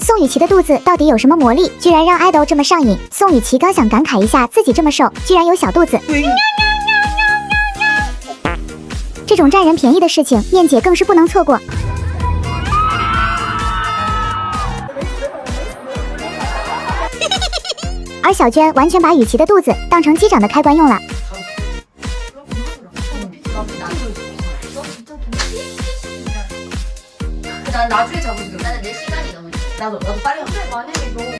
宋雨琦的肚子到底有什么魔力，居然让爱豆这么上瘾？宋雨琦刚想感慨一下自己这么瘦，居然有小肚子。这种占人便宜的事情，面姐更是不能错过。而小娟完全把雨琦的肚子当成机长的开关用了。 난 나중에 잡아줄게. 나는 내 시간이 너무. 나도 빨리 한 만약에 너.